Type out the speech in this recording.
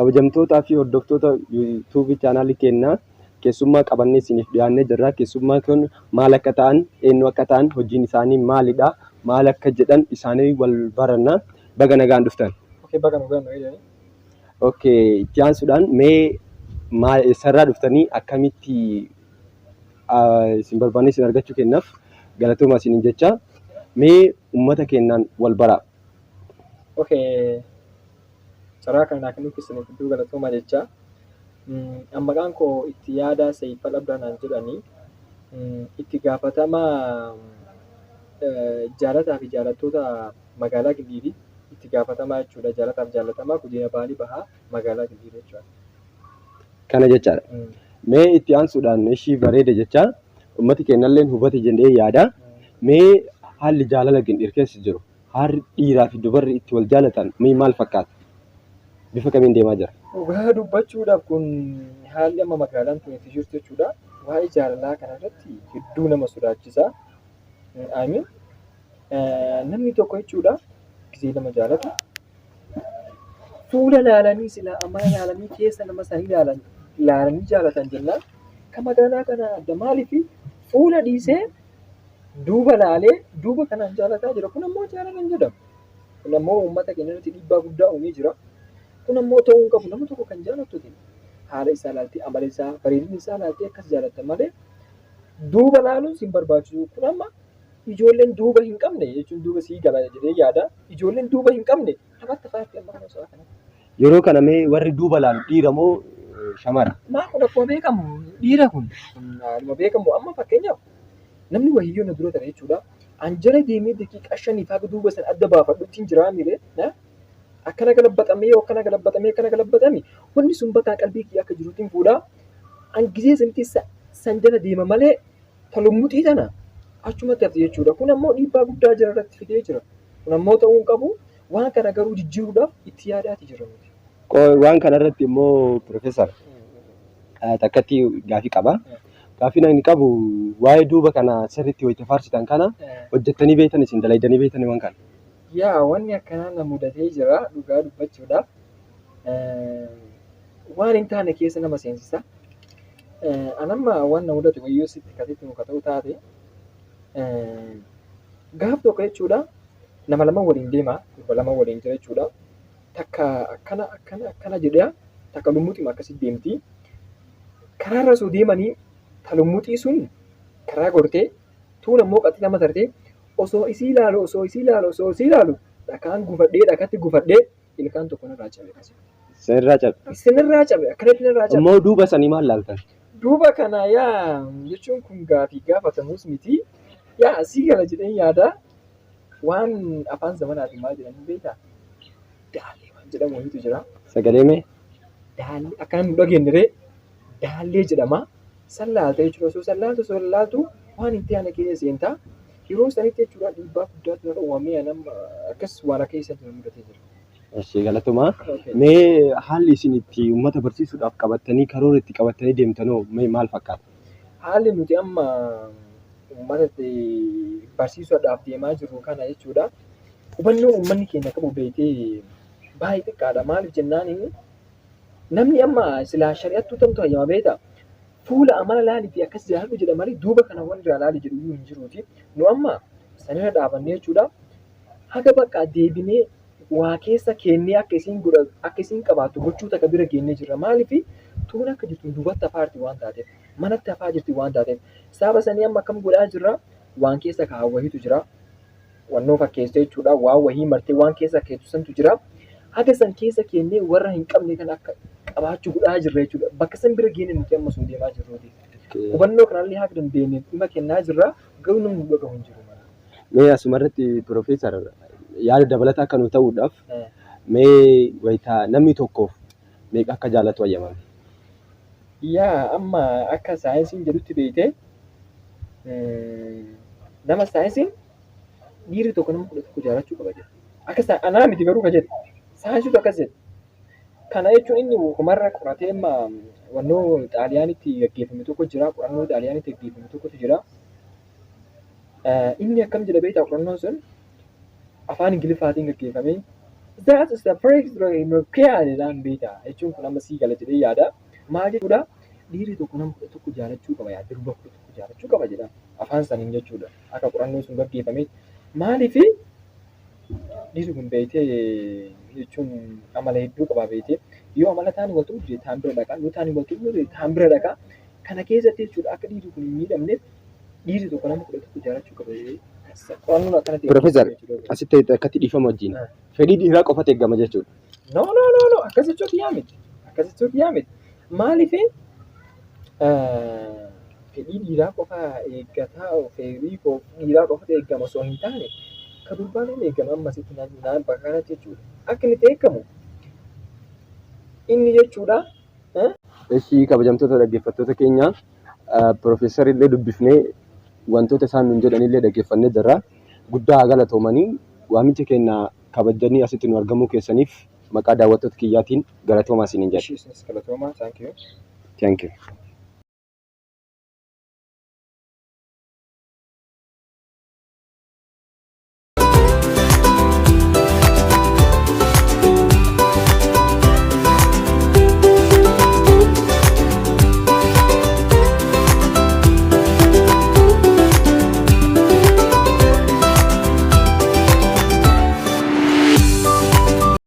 Kabajamtootaa fi hordoftoota YouTube chaanaalii keenyaa keessummaa qabannee isiniif dhiyaannee jirra. Keessummaa kun maal akka ta'an, eenyu akka ta'an, hojiin isaanii maalidha, maal akka jedhan isaanii wal baranna. Baga nagaan dhuftan. Itti aansuudhaan mee eessarraa dhuftanii akkamitti isin barbaanne isin argachuu kennaaf galatooma isiniin jecha mee uummata keenyaan wal baraa. Carraa kanaa kan nuti isiniif hedduu galatooma jecha. Maqaan koo itti yaadaa Sayyifal Abdanaan jedhanii itti gaafatamaa jaalataa fi jaalattoota magaalaa Gimbiiti. Itti gaafatamaa jechuudha. Jaalataa fi jaalatamaa godina Baalii Bahaa magaalaa Gimbii jechuudha. Kana jechaadha. Mee itti aansuudhaan ishii bareeda jecha uummati keenyallee hubate jennee yaada. Mee haalli jaalala Gimbii keessa jiru haalli dhiiraa fi dubarri itti wal jaalatan maal fakkaata? Bifa kamiin deemaa jira? Dhugaa dubbachuudhaaf kun haalli amma magaalaan tun itti jirtu jechuudha. Waa'ee jaalalaa kanarratti hedduu nama sodaachisa. Namni tokko jechuudha gisee nama jaalatu fuula ilaalanii silaa amala ilaalanii keessa nama sanii ilaalanii jaalatan jennaan kan magaalaa kana adda maaliif fuula dhiisee duuba laalee duuba kanaan jaalataa jira. Kun ammoo jaalala hin jedhamu. Kun ammoo uummata keenya irratti dhiibbaa guddaa uumee jira. Kun ammoo ta'uu hin qabu. Nama tokko kan jaalattu haala isaa ilaaltee, amala isaa, bareedina isaa ilaaltee akkas jaalatta malee duuba laaluun si hin barbaachisu. Kun amma ijoolleen duuba hin qabne jechuun duuba sii gala jedhee yaada. Ijoolleen duuba hin qabne namatti faayatti amma kana isaa kana. Yeroo kana mee warri duuba laalu dhiira moo shamara? Maa kun akkuma beekamu dhiira kun akkuma beekamu amma fakkeenyaaf namni wahiyyoo na dura ta'e jechuudha. Anjala deemee daqiiqaa 5 faaga duuba san adda baafadhuutiin jiraa miire akkana galabbatamee akkana galabbatame wanni sun bakka qalbii kiyya akka jiruutiin fuudhaa angisee sanitti sanjala deema malee talummuxii tana achumatti hafte jechuudha. Kun ammoo dhiibbaa guddaa jara irratti fidee jira. Kun ammoo ta'uu hin qabu. Waan kana garuu jijjiiruudhaaf itti yaadaati jira. Waan kanarratti immoo Piroofeesar takkatti gaafii qaba. Gaafiin ani qabu waa'ee duuba kana sirriitti wayita faarsitan kana hojjettanii beektan isin dalaydanii beektan waan kana. Yaa wanni akkanaa na mudatee jira dhugaa dubbachuudhaaf waan hin taane keessa nama seensisa. Anamma waan na mudate wayyoo sitti katitti muka ta'uu taate gaaf tokko jechuudha nama lama waliin deema durba lama waliin jira jechuudha. Takka akkana jedhaa takka lummuuxima akkasitti deemti. Karaarra osoo deemanii talummuuxii sun karaa gortee tuula immoo qaxxii nama tartee osoo isii ilaalu dhakaan gufadhee dhakatti gufadhee ilkaan tokko irraa cabe. Isinirraa cabe akkanatti irraa cabe. Ammoo duuba sanii maal laaltan? Duuba kana yaa jechuun kun gaafii gaafatamus miti. Yaa asii gala jedheen yaada waan afaan zamanaatiin maal jedhanii beektaa? Daallee waan jedhamu wayiitu jira. Sagalee mee? Daallee akkana nu dhageenyiree daallee jedhama. San laaltee jechuudha. Osoo san laaltu waan hin taane keessa seentaa. Yeroo sanitti jechuudha dhiibbaa guddaatu irra uumamee nama akkas waan akka keessatti nama mudatee jira. Ishee galatuma. Mee haalli isin itti uummata barsiisuudhaaf qabattanii karoora itti qabattanii deemtanoo maal fakkaata? Haalli nuti amma uummata barsiisuudhaaf deemaa jirru kana jechuudha. Hubannoon uummanni keenya qabu beekee baay'ee xiqqaadha. Maaliif jennaan namni amma silaa shari'attuu tamtu hayyama beektaa? Fuula amala laalii fi akkas jaalladhu jedha malee duuba kana waan irraa laalii jedhu hin jiruuti. Nu amma sanirra dhaabannee jechuudha. Haga bakka deebinee waa keessa keennee akka isiin qabaattu gochuu takka bira geennee jirra. Maaliif tuun akka jirtu duubatti hafaa jirti waan taateef manatti hafaa jirti waan taateef sababa sanii amma akkam godhaa jirra waan keessa kaawwahiitu jira. Wannoo fakkeessee jechuudha waan wahii martee waan keessa keessu santu jira. Haga san keessa keennee warra hin qabne kan akka qabaachuu godhaa jirra jechuudha. Bakka san bira geenne nuti amma sun deemaa jirruuti. Hubannoo kanallee haga dandeenye dhimma kennaa jirra garuu namni dhagahu hin jiru. Mee asumarratti Piroofeesar yaada dabalataa akka nu ta'uudhaaf mee wayitaa namni tokkoof meeqa akka jaallatu hayyamame? Yaa amma akka saayinsiin jedhutti beekte nama saayinsiin dhiirri tokko nama 11 jaallachuu qaba jedha. Akka anaa miti garuu ka jedhu saayinsiitu akkas jedha. Kana jechuun inni hukumarra qoratee wannoo xaaliyaanitti gaggeeffame tokko jira. Qorannoo xaaliyaanitti gaggeeffame tokkotu jira. Inni akkam jedha beektaa qorannoon sun afaan Ingiliffaatiin gaggeeffame. That is the first keeyyaadhaan beektaa jechuun kun amma sii gala jedhee yaada. Maal jechuudha? Dhiirri tokko nama kudha tokko jaalachuu qaba yaa durba kudha tokko jaalachuu qaba jedha afaan saniin jechuudha. Akka qorannoo sun gaggeeffame maaliif dhiirri kun beektee jechuun amala hedduu qaba beektee yoo amala taanii wal ta'uu taan bira dhaqaa yoo taanii wal ta'uu taan bira dhaqaa kana keessatti jechuudha akka dhiirri kun hin miidhamneef dhiirri tokko nama kudha tokko jaalachuu qaba jedhee qorannoon akkanatti. Profeesar asitti akkatti dhiifama wajjin fedhii dhiiraa qofatu eeggama jechuudha. No akkas jechuuti yaa miti akkas jechuuti yaa miti maaliif fedhii dhiiraa qofa eeggataa fedhii dhiiraa qofatu eeggama osoo hin taane kan durbaan hin eeggama ammasitti naan bakka kanatti jechuudha akka inni eeggamu inni jechuudha. Ishii kabajamtoota dhaggeeffattoota keenya Profeesar illee dubbifnee wantoota isaan nuun jedhanillee dhaggeeffannee jirra. Guddaa galatoomanii waamicha keenya kabajanii asitti nu argamuu keessaniif maqaa daawwattoota kiyyaatiin galatoomaa isiniin jedha. Galatoomaa, thank you. Thank you.